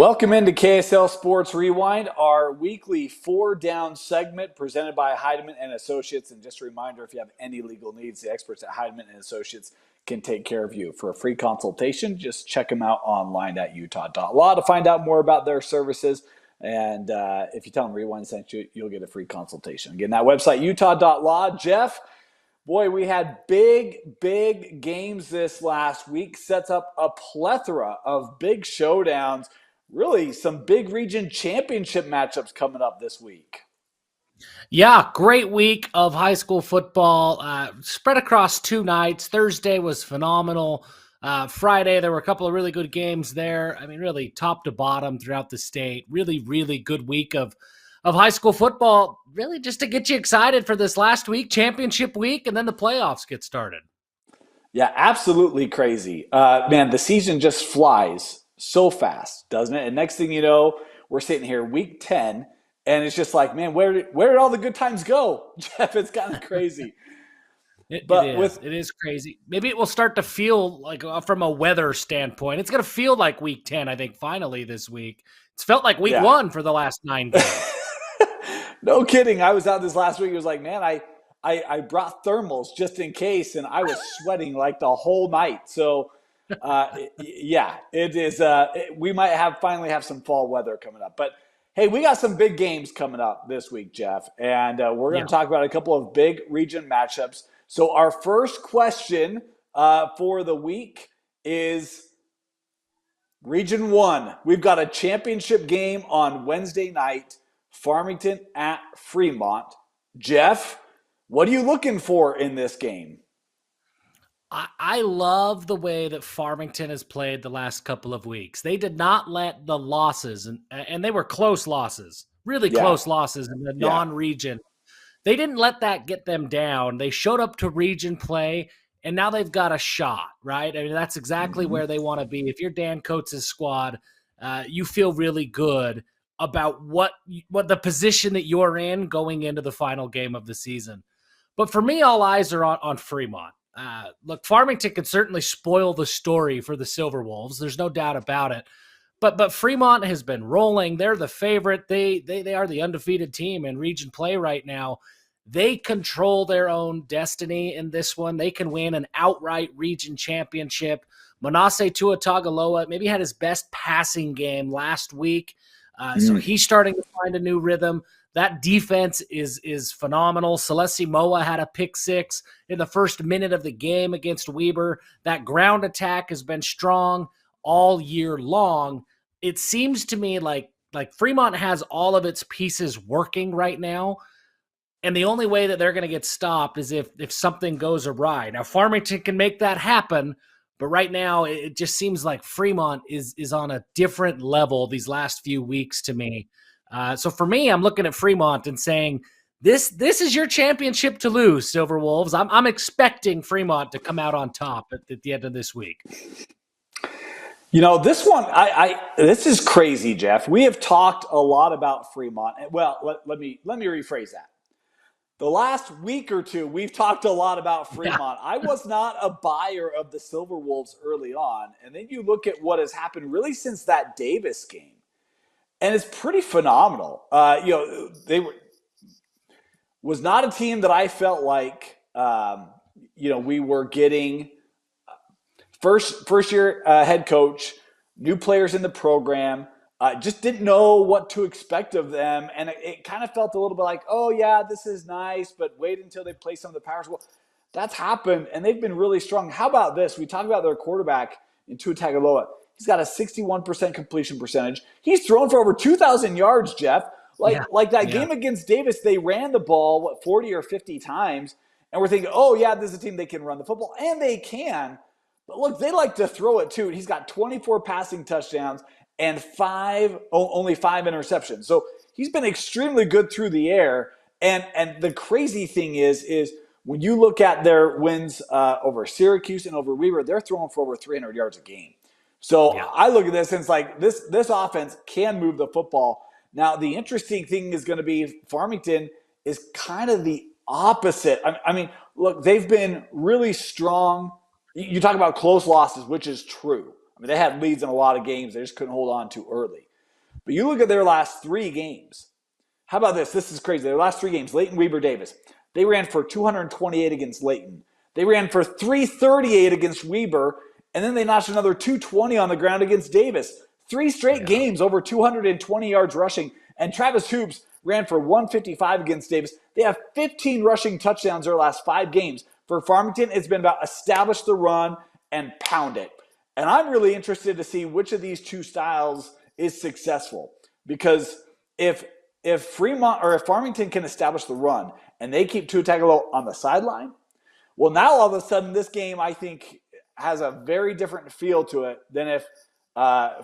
Welcome into KSL Sports Rewind, our weekly four-down segment presented by Heidemann and Associates. And just a reminder, if you have any legal needs, the experts at Heidemann and Associates can take care of you. For a free consultation, just check them out online at utah.law to find out more about their services. And if you tell them Rewind sent you, you'll get a free consultation. Again, that website, utah.law. Jeff, boy, we had big games this last week. Sets up a plethora of big showdowns. Really, some big region championship matchups coming up this week. Yeah, great week of high school football, spread across 2 nights. Thursday was phenomenal. Friday, there were a couple of really good games there. I mean, really top to bottom throughout the state. Really good week of high school football, really just to get you excited for this last week, championship week, and then the playoffs get started. Yeah, absolutely crazy. Man, the season just flies so fast, doesn't it? And next thing you know, we're sitting here week 10, and it's just like, man, where did all the good times go? Jeff, it's kind of crazy. It is crazy. Maybe it will start to feel like, from a weather standpoint, it's going to feel like week 10, I think, finally this week. It's felt like week 1 for the last 9 days. No kidding. I was out this last week. It was like, man, I brought thermals just in case, and I was sweating like the whole night. So, yeah, it is. We might finally have some fall weather coming up. But, hey, we got some big games coming up this week, Jeff, and we're going to talk about a couple of big region matchups. So our first question for the week is Region 1. We've got a championship game on Wednesday night, Farmington at Fremont. Jeff, what are you looking for in this game? I love the way that Farmington has played the last couple of weeks. They did not let the losses, and they were close losses, really close losses in the non-region. They didn't let that get them down. They showed up to region play, and now they've got a shot, right? I mean, that's exactly where they want to be. If you're Dan Coates' squad, you feel really good about what the position that you're in going into the final game of the season. But for me, all eyes are on Fremont. Look, Farmington can certainly spoil the story for the Silver Wolves. There's no doubt about it. But Fremont has been rolling. They're the favorite. They are the undefeated team in region play right now. They control their own destiny in this one. They can win an outright region championship. Manasseh Tuatagaloa maybe had his best passing game last week. So he's starting to find a new rhythm. That defense is phenomenal. Celeste Moa had a pick 6 in the first minute of the game against Weber. That ground attack has been strong all year long. It seems to me like Fremont has all of its pieces working right now, and the only way that they're going to get stopped is if something goes awry. Now, Farmington can make that happen, but right now it just seems like Fremont is on a different level these last few weeks to me. So for me, I'm looking at Fremont and saying, this is your championship to lose, Silver Wolves. I'm expecting Fremont to come out on top at the end of this week. You know, this one, this is crazy, Jeff. We have talked a lot about Fremont. Well, let me rephrase that. The last week or two, we've talked a lot about Fremont. I was not a buyer of the Silver Wolves early on. And then you look at what has happened really since that Davis game. And it's pretty phenomenal. Was not a team that I felt like, we were getting first year head coach, new players in the program, just didn't know what to expect of them. And it kind of felt a little bit like, oh yeah, this is nice, but wait until they play some of the powers. Well, that's happened, and they've been really strong. How about this? We talk about their quarterback in Tuatagaloa. He's got a 61% completion percentage. He's thrown for over 2,000 yards, Jeff. Like that game against Davis, they ran the ball, 40 or 50 times, and we're thinking, oh, yeah, this is a team that can run the football, and they can. But look, they like to throw it, too. He's got 24 passing touchdowns and only 5 interceptions. So he's been extremely good through the air. And the crazy thing is when you look at their wins over Syracuse and over Weber, they're throwing for over 300 yards a game. So I look at this and it's like this offense can move the football. Now, the interesting thing is going to be Farmington is kind of the opposite. I mean, look, they've been really strong. You talk about close losses, which is true. I mean, they had leads in a lot of games. They just couldn't hold on too early. But you look at their last 3 games. How about this? This is crazy. Their last 3 games, Leighton, Weber, Davis. They ran for 228 against Leighton. They ran for 338 against Weber, and then they notched another 220 on the ground against Davis. 3 straight games over 220 yards rushing. And Travis Hoops ran for 155 against Davis. They have 15 rushing touchdowns their last 5 games. For Farmington, it's been about establish the run and pound it. And I'm really interested to see which of these 2 styles is successful. Because if Fremont or if Farmington can establish the run and they keep Tua Tagovailoa on the sideline, well, now all of a sudden this game, I think, has a very different feel to it than if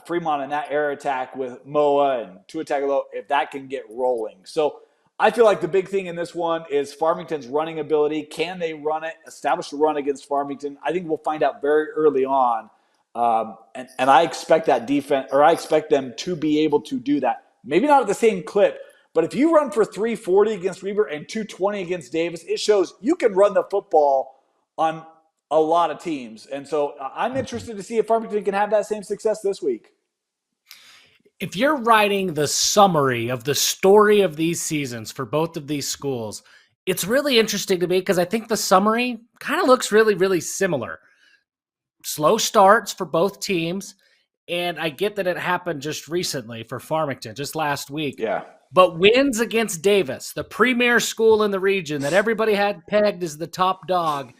Fremont in that air attack with Moa and Tua Tagovailoa, if that can get rolling. So I feel like the big thing in this one is Farmington's running ability. Can they run it, establish a run against Farmington? I think we'll find out very early on. And I expect that defense, or I expect them to be able to do that. Maybe not at the same clip, but if you run for 340 against Weber and 220 against Davis, it shows you can run the football on a lot of teams. And so I'm interested to see if Farmington can have that same success this week. If you're writing the summary of the story of these seasons for both of these schools, it's really interesting to me because I think the summary kind of looks really, really similar. Slow starts for both teams, and I get that it happened just recently for Farmington, just last week. Yeah. But wins against Davis, the premier school in the region that everybody had pegged as the top dog,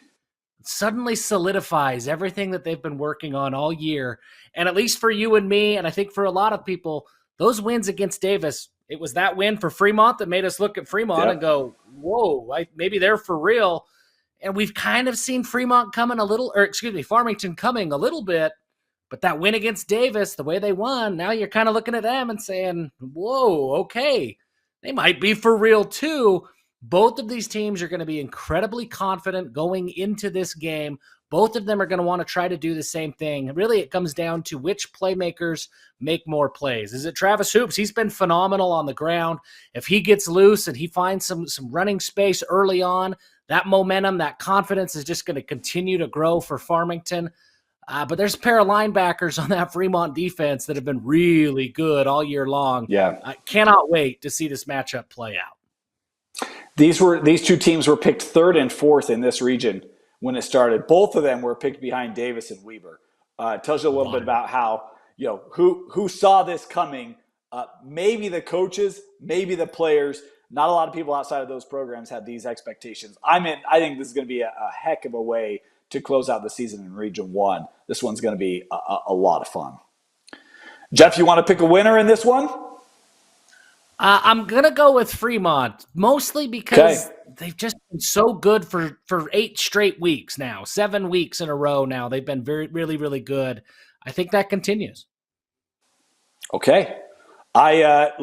suddenly solidifies everything that they've been working on all year. And at least for you and me, and I think for a lot of people, those wins against Davis, it was that win for Fremont that made us look at Fremont and go, whoa, maybe they're for real. And we've kind of seen Farmington coming a little bit, but that win against Davis, the way they won, now you're kind of looking at them and saying, whoa, okay, they might be for real too. Both of these teams are going to be incredibly confident going into this game. Both of them are going to want to try to do the same thing. Really, it comes down to which playmakers make more plays. Is it Travis Hoops? He's been phenomenal on the ground. If he gets loose and he finds some running space early on, that momentum, that confidence is just going to continue to grow for Farmington. But there's a pair of linebackers on that Fremont defense that have been really good all year long. Yeah. I cannot wait to see this matchup play out. These 2 teams were picked 3rd and 4th in this region when it started. Both of them were picked behind Davis and Weber. It tells you a little bit about how, who saw this coming. Maybe the coaches, maybe the players. Not a lot of people outside of those programs had these expectations. I think this is going to be a heck of a way to close out the season in Region 1. This one's going to be a lot of fun. Jeff, you want to pick a winner in this one? I'm going to go with Fremont, mostly because they've just been so good for 8 straight weeks now, 7 weeks in a row now. They've been really, really good. I think that continues. Okay. I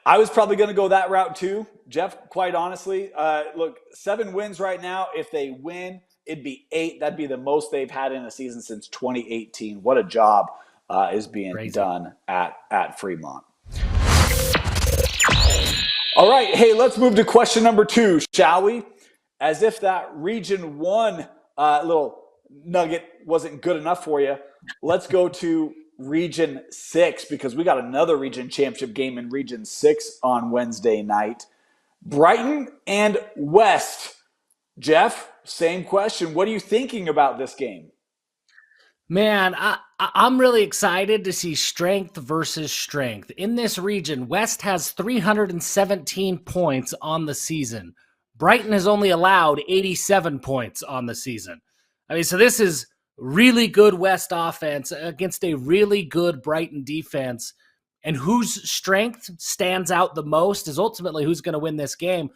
was probably going to go that route too, Jeff, quite honestly. 7 wins right now. If they win, it'd be 8. That'd be the most they've had in a season since 2018. What a job is being done at Fremont. All right, hey, let's move to question number 2, shall we? As if that Region 1 little nugget wasn't good enough for you, let's go to Region 6 because we got another region championship game in Region 6 on Wednesday night. Brighton and West. Jeff, same question. What are you thinking about this game? Man, I'm really excited to see strength versus strength. In this region, West has 317 points on the season. Brighton has only allowed 87 points on the season. I mean, so this is really good West offense against a really good Brighton defense. And whose strength stands out the most is ultimately who's going to win this game.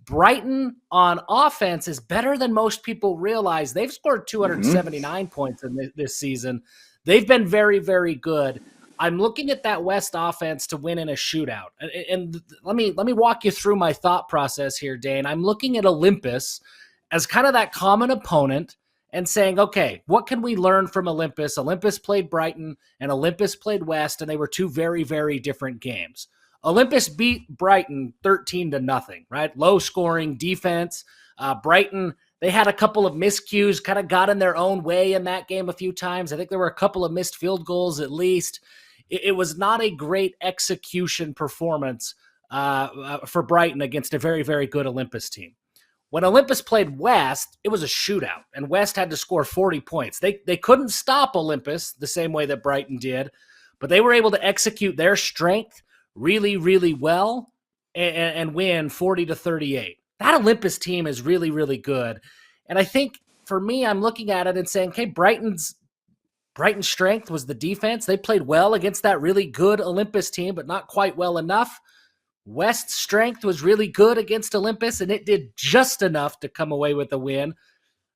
Brighton on offense is better than most people realize. They've scored 279 points in this season. They've been very, very good. I'm looking at that West offense to win in a shootout. And let me walk you through my thought process here, Dane. I'm looking at Olympus as kind of that common opponent and saying, okay, what can we learn from Olympus? Olympus played Brighton and Olympus played West, and they were 2 very, very different games. Olympus beat Brighton 13-0, right? Low scoring defense. Brighton, they had a couple of miscues, kind of got in their own way in that game a few times. I think there were a couple of missed field goals at least. it was not a great execution performance for Brighton against a very, very good Olympus team. When Olympus played West, it was a shootout, and West had to score 40 points. They couldn't stop Olympus the same way that Brighton did, but they were able to execute their strength really, really well and win 40-38. That Olympus team is really, really good. And I think for me, I'm looking at it and saying, okay, Brighton's strength was the defense. They played well against that really good Olympus team, but not quite well enough. West's strength was really good against Olympus, and it did just enough to come away with a win.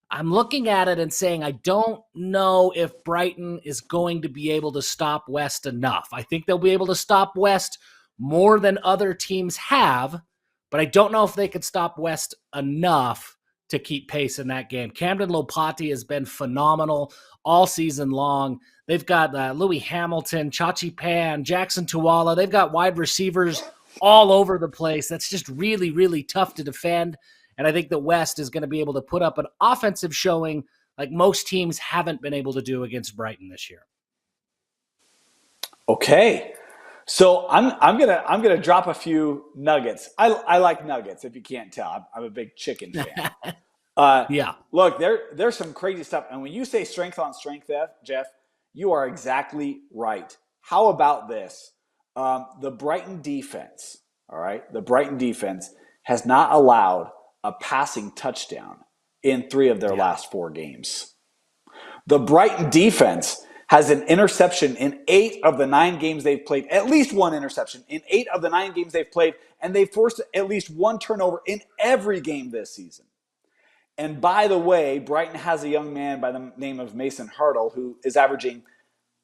I'm looking at it and saying I don't know if Brighton is going to be able to stop West enough. I think they'll be able to stop West more than other teams have, but I don't know if they could stop West enough to keep pace in that game. Camden Lopati has been phenomenal all season long. They've got Louis Hamilton, Chachi Pan, Jackson Tuwala. They've got wide receivers all over the place. That's just really, really tough to defend. And I think that West is going to be able to put up an offensive showing like most teams haven't been able to do against Brighton this year. Okay. So I'm gonna drop a few nuggets. I like nuggets, if you can't tell. I'm a big chicken fan. Yeah. Look, there's some crazy stuff. And when you say strength on strength, Jeff, you are exactly right. How about this? The Brighton defense, all right? The Brighton defense has not allowed a passing touchdown in 3 of their last 4 games. The Brighton defense has an interception in 8 of the 9 games they've played, at least 1 interception in 8 of the 9 games they've played, and they've forced at least 1 turnover in every game this season. And by the way, Brighton has a young man by the name of Mason Hartle who is averaging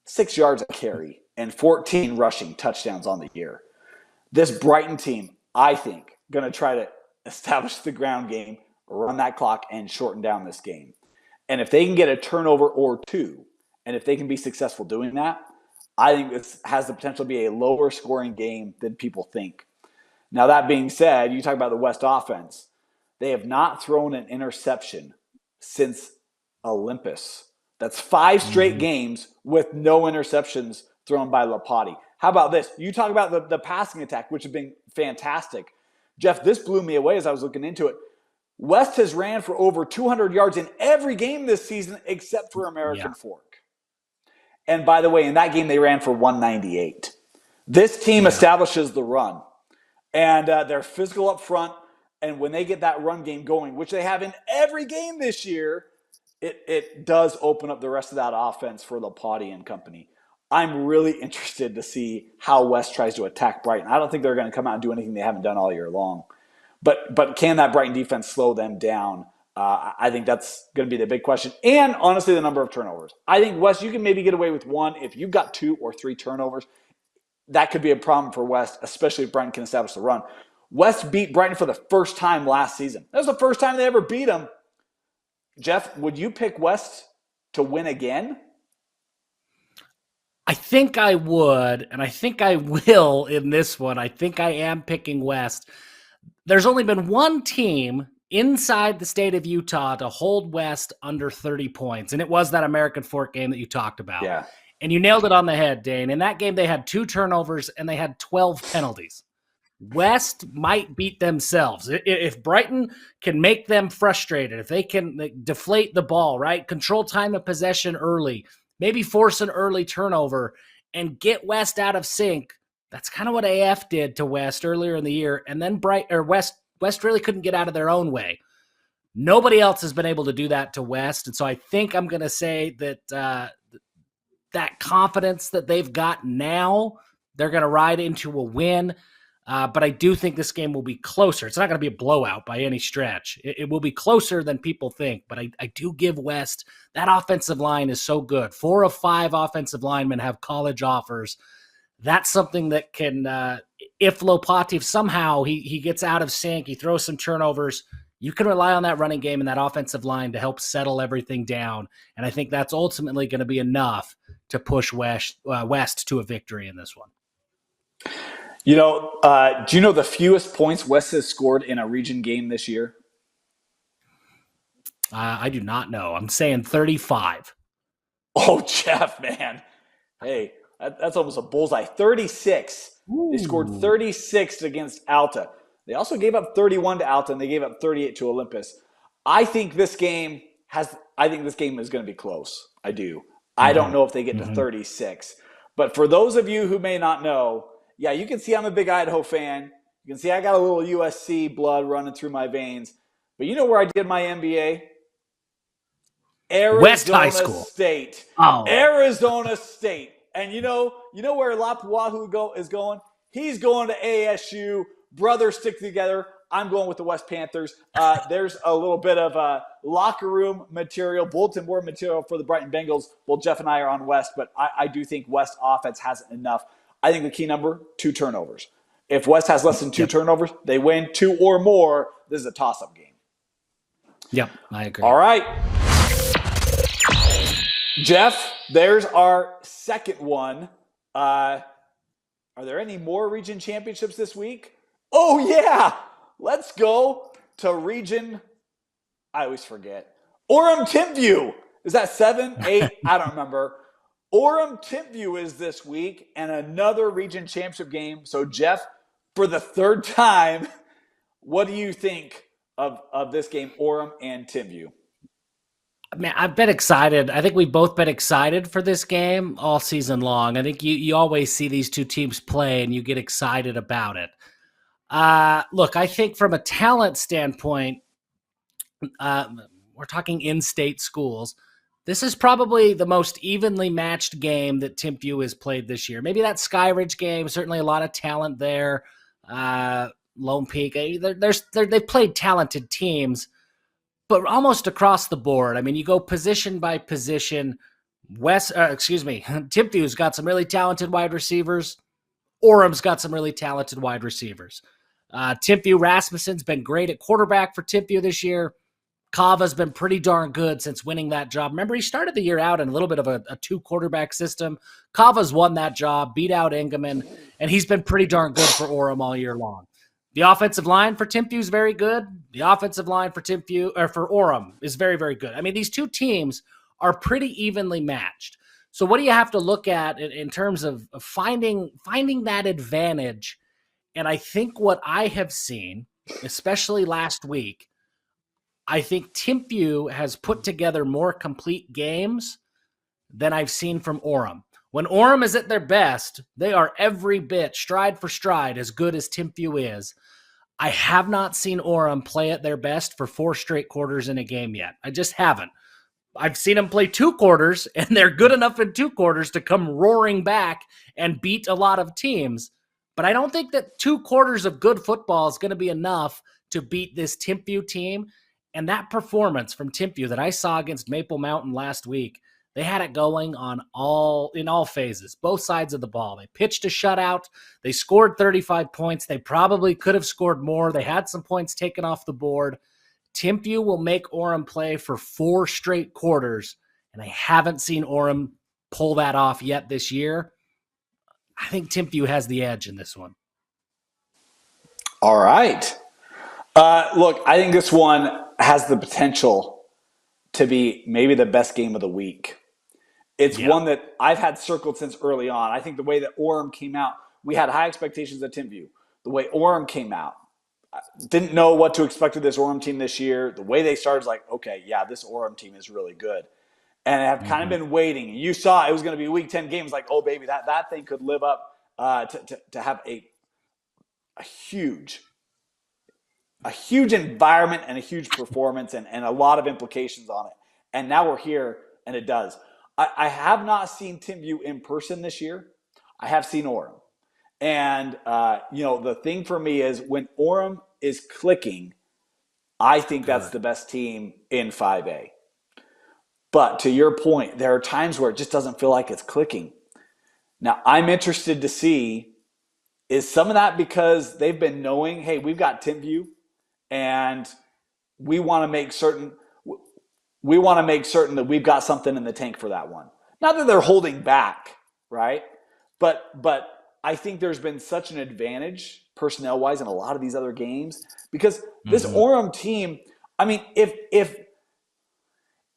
6 yards a carry and 14 rushing touchdowns on the year. This Brighton team, I think, going to try to establish the ground game, run that clock, and shorten down this game. And if they can get a turnover or 2, and if they can be successful doing that, I think this has the potential to be a lower scoring game than people think. Now, that being said, you talk about the West offense. They have not thrown an interception since Olympus. That's 5 straight games with no interceptions thrown by Lopati. How about this? You talk about the passing attack, which has been fantastic. Jeff, this blew me away as I was looking into it. West has ran for over 200 yards in every game this season except for American Fork. And by the way, in that game, they ran for 198. This team establishes the run. And they're physical up front. And when they get that run game going, which they have in every game this year, it does open up the rest of that offense for Lopati and company. I'm really interested to see how West tries to attack Brighton. I don't think they're going to come out and do anything they haven't done all year long. But can that Brighton defense slow them down? I think that's going to be the big question. And honestly, the number of turnovers. I think, West, you can maybe get away with 1. If you've got 2 or 3 turnovers, that could be a problem for West, especially if Brighton can establish the run. West beat Brighton for the first time last season. That was the first time they ever beat them. Jeff, would you pick West to win again? I think I would, and I think I will in this one. I think I am picking West. There's only been 1 team inside the state of Utah to hold West under 30 points, and it was that American Fork game that you talked about. Yeah. And you nailed it on the head, Dane. In that game, they had 2 turnovers, and they had 12 penalties. West might beat themselves. If Brighton can make them frustrated, if they can deflate the ball, right? Control time of possession early, maybe force an early turnover and get West out of sync. That's kind of what AF did to West earlier in the year. And then West really couldn't get out of their own way. Nobody else has been able to do that to West. And so I think I'm going to say that that confidence that they've got now, they're going to ride into a win. But I do think this game will be closer. It's not going to be a blowout by any stretch. It will be closer than people think. But I do give West, that offensive line is so good. 4 of 5 offensive linemen have college offers. That's something that can, if Lopati somehow he gets out of sync, he throws some turnovers, you can rely on that running game and that offensive line to help settle everything down. And I think that's ultimately going to be enough to push West to a victory in this one. Do you know the fewest points West has scored in a region game this year? I do not know. I'm saying 35. Oh, Jeff, man. Hey, That's almost a bullseye. 36. Ooh. They scored 36 against Alta. They also gave up 31 to Alta, and they gave up 38 to Olympus. I think this game is going to be close. I do. I don't know if they get to 36. But for those of you who may not know, yeah, you can see I'm a big Idaho fan. You can see I got a little USC blood running through my veins. But you know where I did my MBA? Arizona West High School. State. Oh. Arizona State. And you know where Lapuahu is going? He's going to ASU. Brothers stick together. I'm going with the West Panthers. There's a little bit of locker room material, bulletin board material for the Brighton Bengals. Both Jeff and I are on West, but I do think West offense hasn't enough. I think the key number, 2 turnovers. If West has less than 2 turnovers, they win 2 or more. This is a toss-up game. Yep, I agree. All right. Jeff, there's our second one. Are there any more region championships this week? Oh, yeah. Let's go to region, I always forget. Orem-Timpview. Is that 7, 8? I don't remember. Orem-Timpview is this week and another region championship game. So, Jeff, for the third time, what do you think of this game, Orem and Timpview? Man, I've been excited. I think we've both been excited for this game all season long. I think you always see these two teams play and you get excited about it. Look, I think from a talent standpoint, we're talking in-state schools. This is probably the most evenly matched game that Timpview has played this year. Maybe that Skyridge game, certainly a lot of talent there. Lone Peak, they've played talented teams, but almost across the board. I mean, you go position by position. Timpview's got some really talented wide receivers. Orem's got some really talented wide receivers. Timpview, Rasmussen's been great at quarterback for Timpview this year. Kava's been pretty darn good since winning that job. Remember, he started the year out in a little bit of a 2-quarterback system. Kava's won that job, beat out Engelman, and he's been pretty darn good for Orem all year long. The offensive line for Timpview is very good. The offensive line for Orem is very, very good. I mean, these two teams are pretty evenly matched. So what do you have to look at in terms of finding that advantage? And I think what I have seen, especially last week, I think Timpview has put together more complete games than I've seen from Orem. When Orem is at their best, they are every bit, stride for stride, as good as Timpview is. I have not seen Orem play at their best for 4 straight quarters in a game yet. I just haven't. I've seen them play 2 quarters, and they're good enough in 2 quarters to come roaring back and beat a lot of teams. But I don't think that 2 quarters of good football is going to be enough to beat this Timpview team. And that performance from Timpview that I saw against Maple Mountain last week, they had it going in all phases, both sides of the ball. They pitched a shutout. They scored 35 points. They probably could have scored more. They had some points taken off the board. Timpview will make Orem play for 4 straight quarters, and I haven't seen Orem pull that off yet this year. I think Timpview has the edge in this one. All right. Look, I think this one has the potential to be maybe the best game of the week. It's one that I've had circled since early on. I think the way that Orem came out, we had high expectations of Timpview. The way Orem came out, didn't know what to expect of this Orem team this year. The way they started was like, okay, yeah, this Orem team is really good. And I have kind of been waiting. You saw it was going to be a Week 10 game. It's like, oh, baby, that thing could live up to have a huge environment and a huge performance and a lot of implications on it. And now we're here, and it does. I have not seen Timpview in person this year. I have seen Orem. And, the thing for me is when Orem is clicking, I think that's the best team in 5A. But to your point, there are times where it just doesn't feel like it's clicking. Now, I'm interested to see, is some of that because they've been knowing, hey, we've got Timpview, and we want to make certain that we've got something in the tank for that one. Not that they're holding back, right? But I think there's been such an advantage personnel-wise in a lot of these other games because this Orem team, I mean,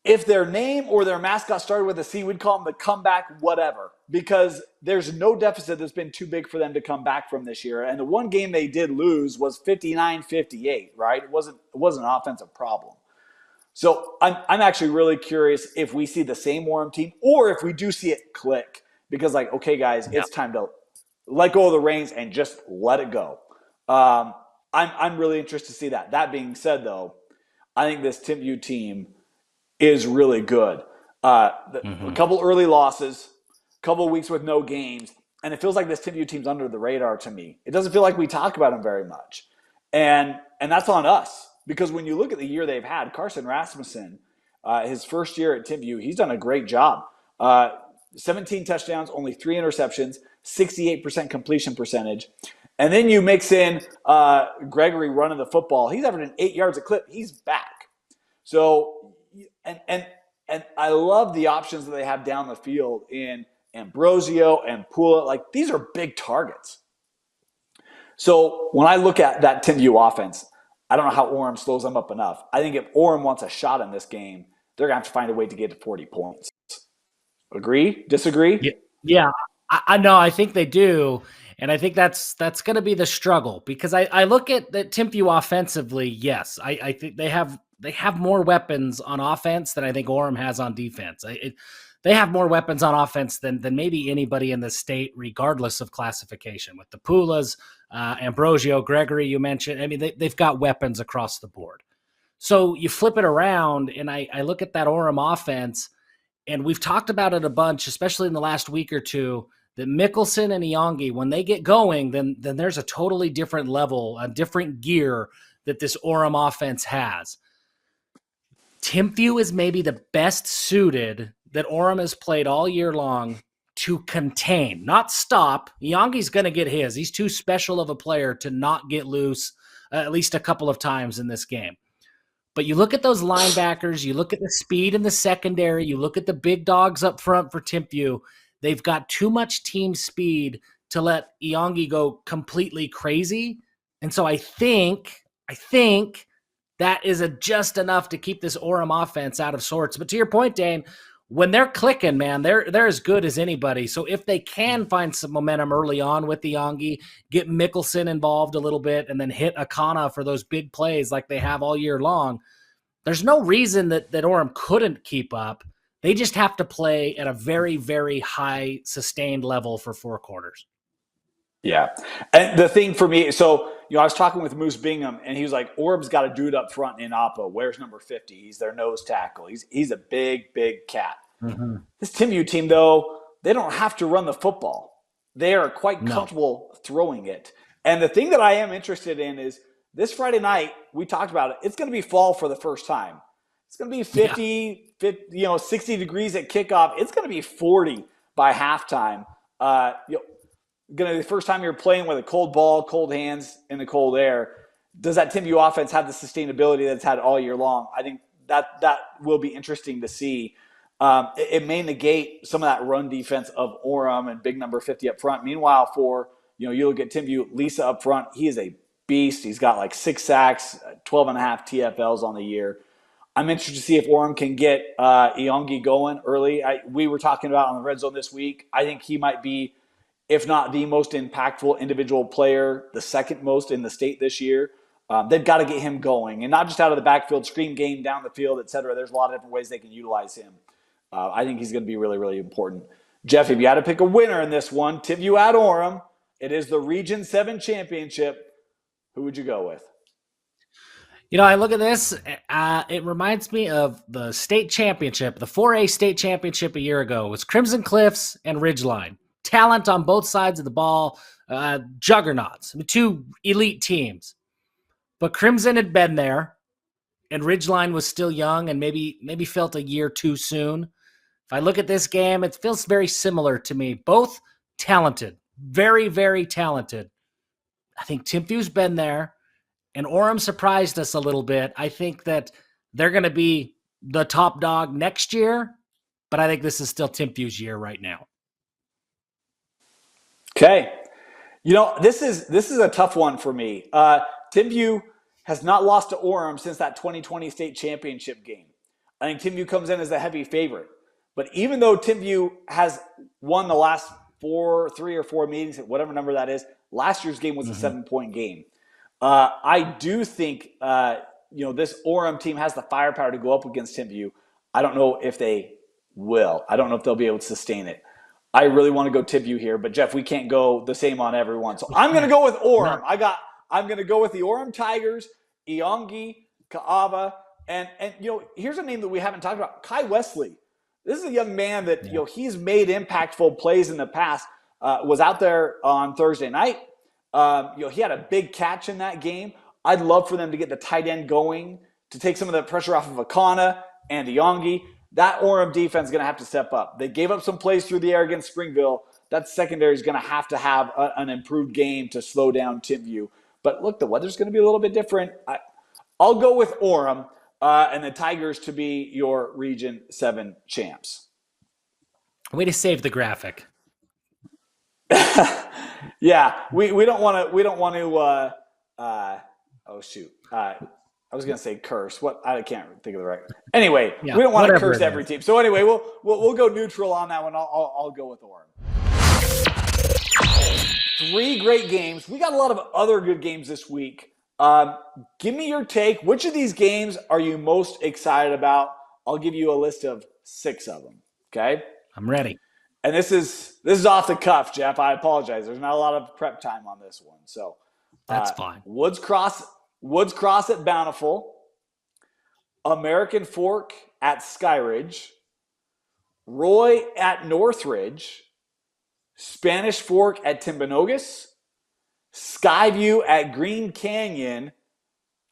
if their name or their mascot started with a C, we'd call them the comeback whatever, because there's no deficit that's been too big for them to come back from this year. And the one game they did lose was 59-58, right? It wasn't an offensive problem. So I'm actually really curious if we see the same Orem team or if we do see it click, because like, okay, guys, it's time to let go of the reins and just let it go. I'm really interested to see that. That being said, though, I think this Timpview team is really good. A couple early losses, a couple of weeks with no games, and it feels like this Timpview team's under the radar to me. It doesn't feel like we talk about them very much, and that's on us, because when you look at the year they've had, Carson Rasmussen, his first year at Timpview, he's done a great job. 17 touchdowns, only 3 interceptions, 68% completion percentage. And then you mix in Gregory running the football. He's averaging 8 yards a clip. He's back. So, and I love the options that they have down the field in Ambrosio and Pula. Like, these are big targets. So when I look at that Timpview offense, I don't know how Orem slows them up enough. I think if Orem wants a shot in this game, they're going to have to find a way to get to 40 points. Agree? Disagree? Yeah, I know. I think they do. And I think that's going to be the struggle, because I look at the Timpview offensively. Yes, I think they have more weapons on offense than I think Orem has on defense. They have more weapons on offense than maybe anybody in the state, regardless of classification. With the Pulas, Ambrosio, Gregory, you mentioned. I mean, they've got weapons across the board. So you flip it around, and I look at that Orem offense, and we've talked about it a bunch, especially in the last week or two, that Mickelson and Iangi, when they get going, then there's a totally different level, a different gear that this Orem offense has. Timpview is maybe the best suited that Orem has played all year long to contain, not stop. Iangi's going to get his. He's too special of a player to not get loose at least a couple of times in this game. But you look at those linebackers, you look at the speed in the secondary, you look at the big dogs up front for Timpview. They've got too much team speed to let Iangi go completely crazy. And so I think that is just enough to keep this Orem offense out of sorts. But to your point, Dane, when they're clicking, man, they're as good as anybody. So if they can find some momentum early on with Iangi, get Mickelson involved a little bit, and then hit Akana for those big plays like they have all year long, there's no reason that Orem couldn't keep up. They just have to play at a very, very high sustained level for 4 quarters. Yeah. And the thing for me, so, I was talking with Moose Bingham, and he was like, Orem's got a dude up front in Appa. Where's number 50? He's their nose tackle. He's a big, big cat. Mm-hmm. This Timpview team, though, they don't have to run the football. They are quite comfortable throwing it. And the thing that I am interested in is this Friday night, we talked about it, it's going to be fall for the first time. It's going to be 50, 60 degrees at kickoff. It's going to be 40 by halftime. Going to be the first time you're playing with a cold ball, cold hands in the cold air. Does that Timpview offense have the sustainability that's had all year long? I think that will be interesting to see. It may negate some of that run defense of Orem and big number 50 up front. Meanwhile, you look at Timpview, Lisa up front, he is a beast. He's got like 6 sacks, 12 and a half TFLs on the year. I'm interested to see if Orem can get Iangi going early. We were talking about on the Red Zone this week. I think he might be, if not the most impactful individual player, the second most in the state this year. They've got to get him going, and not just out of the backfield, screen game, down the field, et cetera. There's a lot of different ways they can utilize him. I think he's going to be really, really important. Jeff, if you had to pick a winner in this one, Timpview at Orem, it is the Region 7 championship. Who would you go with? I look at this. It reminds me of the state championship, the 4A state championship a year ago. It was Crimson Cliffs and Ridgeline. Talent on both sides of the ball, juggernauts, 2 elite teams. But Crimson had been there, and Ridgeline was still young and maybe felt a year too soon. If I look at this game, it feels very similar to me. Both talented, very, very talented. I think Timpview's been there, and Orem surprised us a little bit. I think that they're going to be the top dog next year, but I think this is still Timpview's year right now. Okay. This is a tough one for me. Timpview has not lost to Orem since that 2020 state championship game. I think Timpview comes in as a heavy favorite. But even though Timpview has won the last 3 or 4 meetings, whatever number that is, last year's game was a 7-point game. I do think this Orem team has the firepower to go up against Timpview. I don't know if they will. I don't know if they'll be able to sustain it. I really want to go Timpview here, but Jeff, we can't go the same on everyone. So I'm going to go with Orem. I'm going to go with the Orem Tigers, Iongi, Kaava, and here's a name that we haven't talked about, Kai Wesley. This is a young man that he's made impactful plays in the past. Was out there on Thursday night. He had a big catch in that game. I'd love for them to get the tight end going to take some of the pressure off of Akana and Iongi. That Orem defense is going to have to step up. They gave up some plays through the air against Springville. That secondary is going to have an improved game to slow down Timpview. But look, the weather's going to be a little bit different. I'll go with Orem and the Tigers to be your Region 7 champs. Way to save the graphic. Yeah, we don't want to. Oh shoot! I was gonna say curse. What? I can't think of the right. Anyway, we don't want to curse every team. So anyway, we'll go neutral on that one. I'll go with Orem. 3 great games. We got a lot of other good games this week. Give me your take. Which of these games are you most excited about? I'll give you a list of 6 of them. Okay. I'm ready. And this is off the cuff, Jeff. I apologize. There's not a lot of prep time on this one. So that's fine. Woods Cross at Bountiful, American Fork at Skyridge, Roy at Northridge, Spanish Fork at Timbanogos, Skyview at Green Canyon,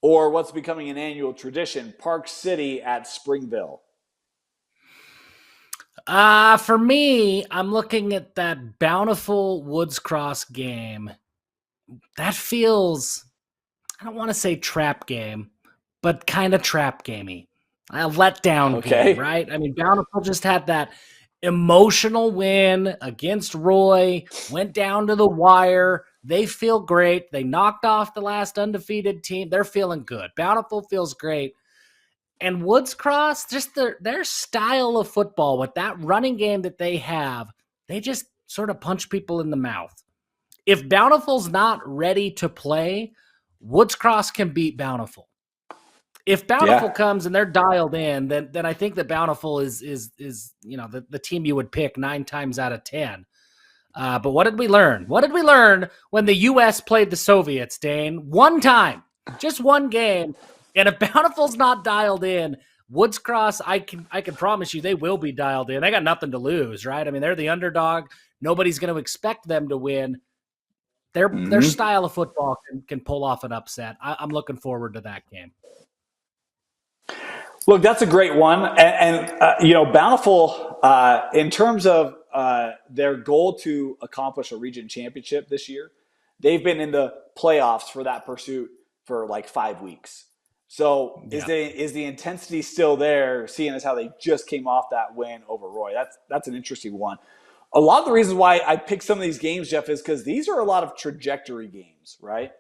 or what's becoming an annual tradition, Park City at Springville. For me, I'm looking at that Bountiful Woods Cross game. That feels, I don't want to say trap game, but kind of trap gamey. A letdown game, right? I mean, Bountiful just had that emotional win against Roy, went down to the wire. They feel great. They knocked off the last undefeated team. They're feeling good. Bountiful feels great. And Woods Cross, just their style of football with that running game that they have, they just sort of punch people in the mouth. If Bountiful's not ready to play, Woods Cross can beat Bountiful. If Bountiful comes and they're dialed in, then I think that Bountiful is the team you would pick 9 times out of 10. But what did we learn? What did we learn when the U.S. played the Soviets, Dane? One time, just one game. And if Bountiful's not dialed in, Woods Cross, I can promise you they will be dialed in. They got nothing to lose, right? I mean, they're the underdog. Nobody's going to expect them to win. Their style of football can pull off an upset. I'm looking forward to that game. Look, that's a great one. And Bountiful, in terms of their goal to accomplish a region championship this year, they've been in the playoffs for that pursuit for like 5 weeks. So is the intensity still there, seeing as how they just came off that win over Roy? That's an interesting one. A lot of the reasons why I picked some of these games, Jeff, is because these are a lot of trajectory games, right?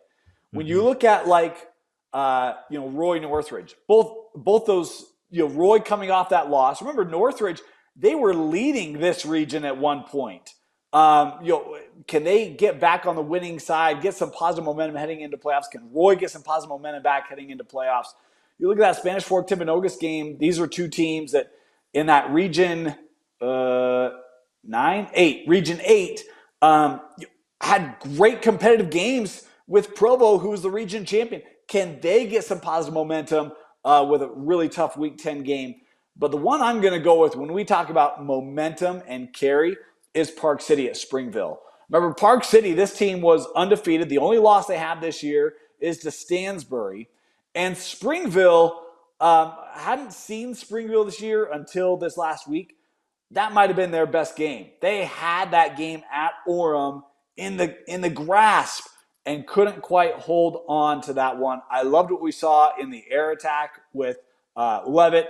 When you look at Roy Northridge, both those, Roy coming off that loss. Remember, Northridge, they were leading this region at one point. Can they get back on the winning side, get some positive momentum heading into playoffs? Can Roy get some positive momentum back heading into playoffs? You look at that Spanish Fork Timbanogos game. These were 2 teams that in that region 8 had great competitive games with Provo, who was the region champion. Can they get some positive momentum with a really tough Week 10 game? But the one I'm going to go with when we talk about momentum and carry is Park City at Springville. Remember, Park City, this team was undefeated. The only loss they have this year is to Stansbury. And Springville, hadn't seen Springville this year until this last week. That might have been their best game. They had that game at Orem in the grasp and couldn't quite hold on to that one. I loved what we saw in the air attack with Levitt.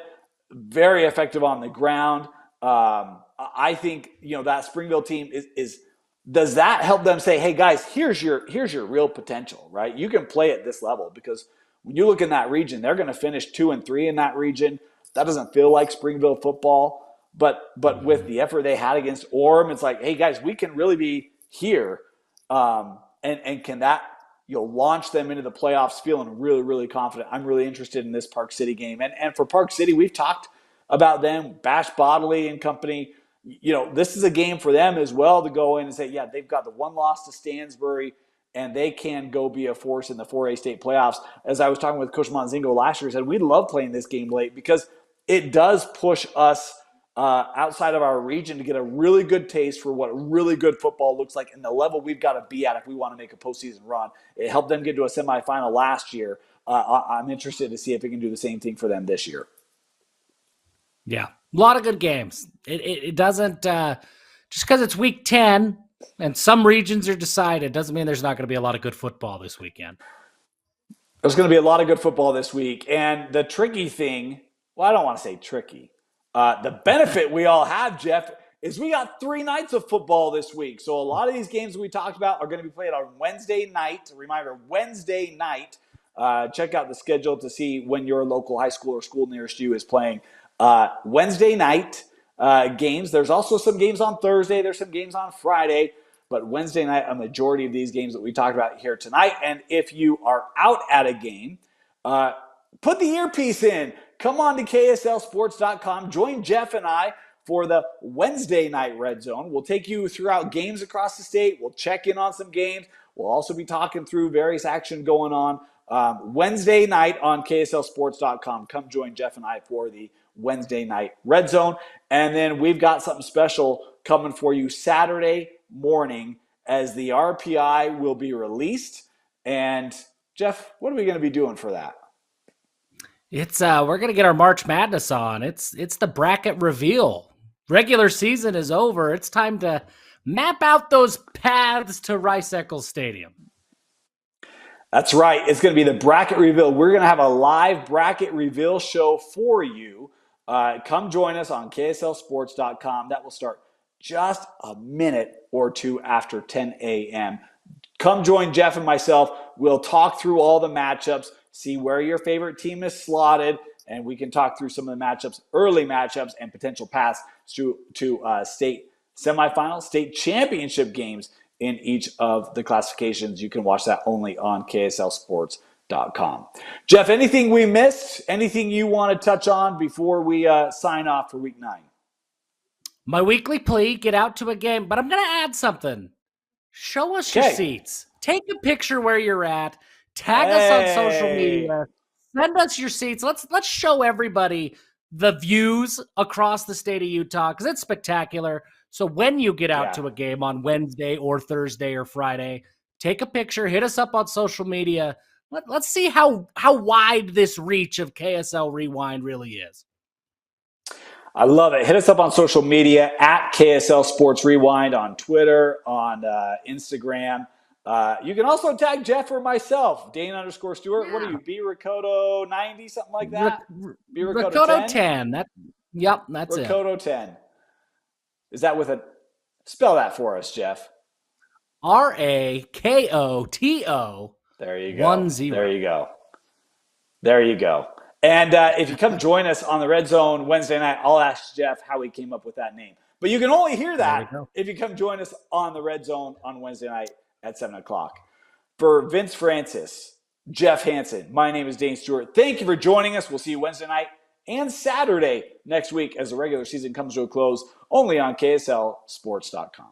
Very effective on the ground. I think that Springville team is does that help them say, hey guys, here's your real potential, right? You can play at this level, because when you look in that region, they're going to finish 2-3 in that region. that doesn't feel like Springville football. But with the effort they had against Orem, it's like, hey guys, we can really be here, and can that launch them into the playoffs feeling really, really confident. I'm really interested in this Park City game, and for Park City, we've talked about them, Bash Bodley and company. This is a game for them as well to go in and say, yeah, they've got the one loss to Stansbury, and they can go be a force in the 4A state playoffs. As I was talking with Coach Monzingo last year, he said we love playing this game late because it does push us outside of our region to get a really good taste for what really good football looks like and the level we've got to be at if we want to make a postseason run. It helped them get to a semifinal last year. I'm interested to see if it can do the same thing for them this year. Yeah, a lot of good games. It doesn't just because it's week 10 and some regions are decided doesn't mean there's not going to be a lot of good football this weekend. There's going to be a lot of good football this week, and the tricky thing, well, I don't want to say tricky. The benefit we all have, Jeff, is we got 3 nights of football this week. So a lot of these games we talked about are going to be played on Wednesday night. Reminder, Wednesday night. Check out the schedule to see when your local high school or school nearest you is playing Wednesday night games. There's also some games on Thursday. There's some games on Friday. But Wednesday night, a majority of these games that we talked about here tonight. And if you are out at a game, put the earpiece in. Come on to KSLSports.com. Join Jeff and I for the Wednesday night Red Zone. We'll take you throughout games across the state. We'll check in on some games. We'll also be talking through various action going on Wednesday night on KSLSports.com. Come join Jeff and I for the Wednesday night Red Zone. And then we've got something special coming for you Saturday morning as the RPI will be released. And Jeff, what are we going to be doing for that? It's we're gonna get our March Madness on. It's the bracket reveal. Regular season is over. It's time to map out those paths to Rice-Eccles Stadium. That's right. It's going to be the bracket reveal. We're going to have a live bracket reveal show for you. Come join us on KSLSports.com. That will start just a minute or two after 10 a.m. Come join Jeff and myself. We'll talk through all the matchups, see where your favorite team is slotted, and we can talk through some of the matchups, early matchups, and potential paths to state semifinals, state championship games in each of the classifications. You can watch that only on KSLSports.com. Jeff, anything we missed? Anything you want to touch on before we sign off for week 9? My weekly plea, get out to a game, but I'm going to add something. Show us your seats. Take a picture where you're at. Tag us on social media. Send us your seats. Let's show everybody the views across the state of Utah because it's spectacular. So when you get out to a game on Wednesday or Thursday or Friday, take a picture, hit us up on social media. Let's see how wide this reach of KSL Rewind really is. I love it. Hit us up on social media at KSL Sports Rewind on Twitter, on Instagram. You can also tag Jeff or myself, Dane _ Stewart. Yeah. What are you, B Ricoto 90, something like that? B Ricoto 10. That's it. Ricoto 10. Is that with a – spell that for us, Jeff. RAKOTO. There you go. 10. There you go. And if you come join us on the Red Zone Wednesday night, I'll ask Jeff how he came up with that name. But you can only hear that if you come join us on the Red Zone on Wednesday night at 7 o'clock. For Vince Francis, Jeff Hansen, my name is Dane Stewart. Thank you for joining us. We'll see you Wednesday night and Saturday next week as the regular season comes to a close only on KSLSports.com.